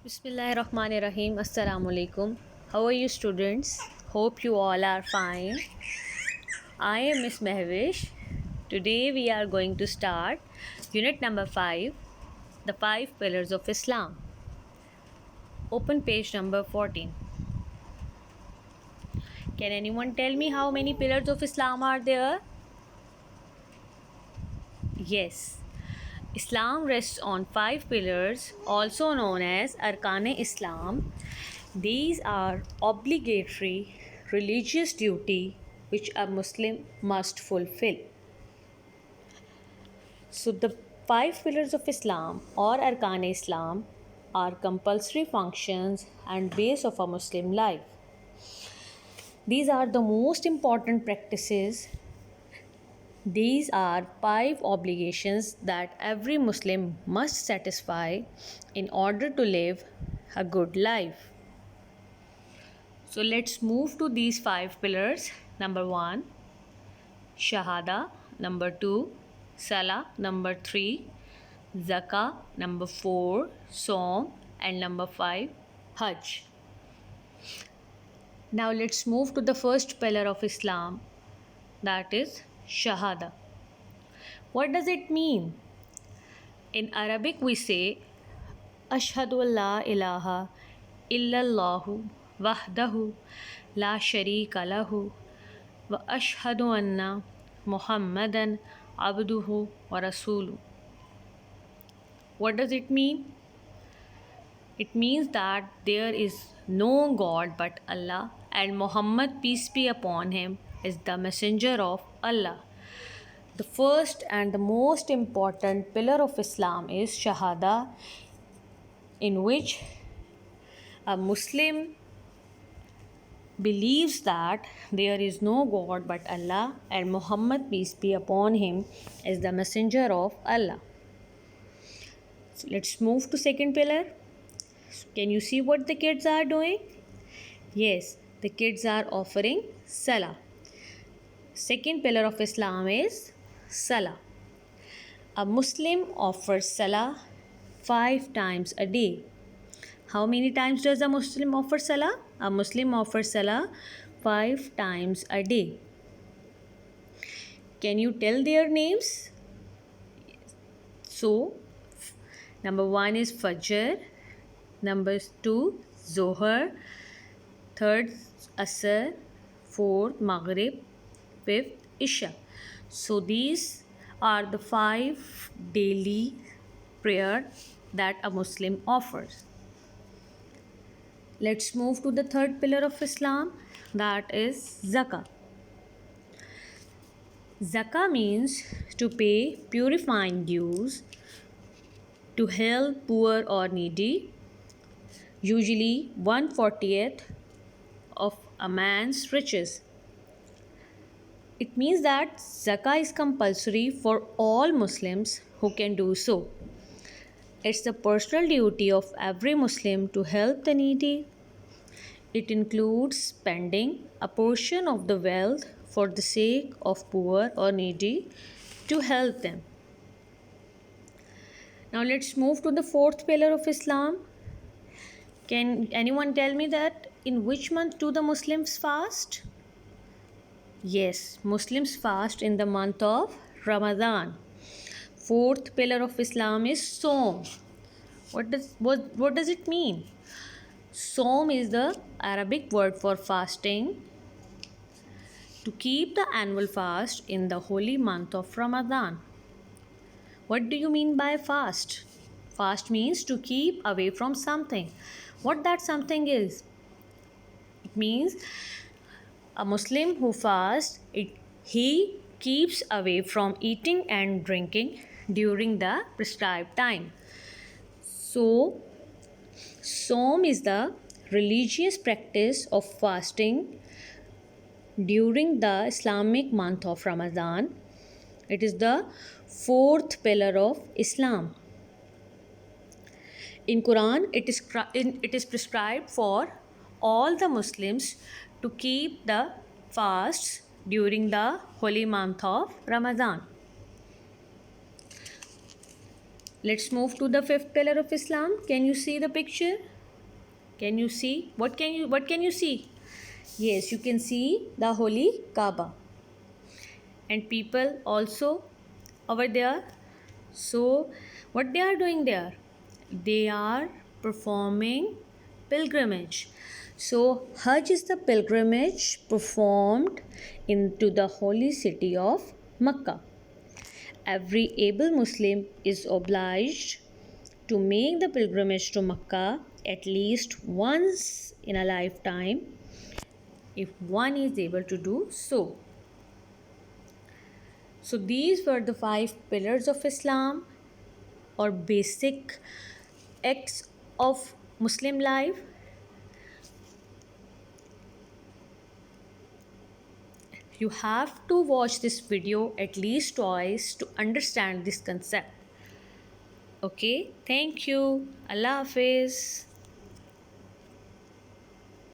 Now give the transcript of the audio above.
Bismillahirrahmanirrahim. Assalamu alaikum. How are you, students? Hope you all are fine. I am Miss Mehvish. Today we are going to start unit number 5, the 5 pillars of Islam. Open page number 14. Can anyone tell me how many pillars of Islam are there? Yes. Islam rests on 5 pillars, also known as Arkan-e Islam. These are obligatory religious duty which a Muslim must fulfill. So the 5 pillars of Islam or Arkan-e Islam are compulsory functions and base of a Muslim life. These are the most important practices. These are 5 obligations that every Muslim must satisfy in order to live a good life. So let's move to these 5 pillars. Number 1, Shahada. Number 2, Salah. Number 3, Zakah. Number 4, Saum. And number 5, Hajj. Now let's move to the first pillar of Islam, that is Shahada. What does it mean? In Arabic we say Ashhadu an la ilaha illallahu wahdahu la sharika lahu wa ashhadu anna Muhammadan abduhu wa rasuluh. What does it mean? It means that there is no God but Allah, and Muhammad, peace be upon him, is the messenger of Allah. The first and the most important pillar of Islam is Shahada, in which a Muslim believes that there is no God but Allah, and Muhammad, peace be upon him, is the messenger of Allah. So let's move to second pillar. Can you see what the kids are doing? Yes, the kids are offering Salah. Second pillar of Islam is Salah. A Muslim offers Salah 5 times a day. How many times does a Muslim offer Salah? A Muslim offers Salah 5 times a day. Can you tell their names? So, number 1 is Fajr, number 2 Zohar, third Asr, fourth Maghrib, fifth Isha. So these are the 5 daily prayer that a Muslim offers. Let's move to the third pillar of Islam, that is Zakah. Zakah means to pay purifying dues to help poor or needy, usually 1/40th of a man's riches. It means that Zakah is compulsory for all Muslims who can do so. It's the personal duty of every Muslim to help the needy. It includes spending a portion of the wealth for the sake of poor or needy to help them. Now let's move to the fourth pillar of Islam. Can anyone tell me that in which month do the Muslims fast? Yes, Muslims fast in the month of Ramadan. Fourth pillar of Islam is Saum. What does it mean? Saum is the Arabic word for fasting. To keep the annual fast in the holy month of Ramadan. What do you mean by fast? Fast means to keep away from something. What that something is? It means a Muslim who fasts, he keeps away from eating and drinking during the prescribed time. So, Saum is the religious practice of fasting during the Islamic month of Ramadan. It is the fourth pillar of Islam. In Quran, it is prescribed for all the Muslims to keep the fasts during the holy month of Ramadan. Let's move to the fifth pillar of Islam. Can you see the picture? Can you see? What can you see? Yes, you can see the holy Kaaba. And people also over there. So what they are doing there? They are performing pilgrimage. So Hajj is the pilgrimage performed into the holy city of Mecca. Every able Muslim is obliged to make the pilgrimage to Mecca at least once in a lifetime if one is able to do so. So, these were the five pillars of Islam or basic acts of Muslim life. You have to watch this video at least twice to understand this concept. Okay, thank you. Allah Hafiz.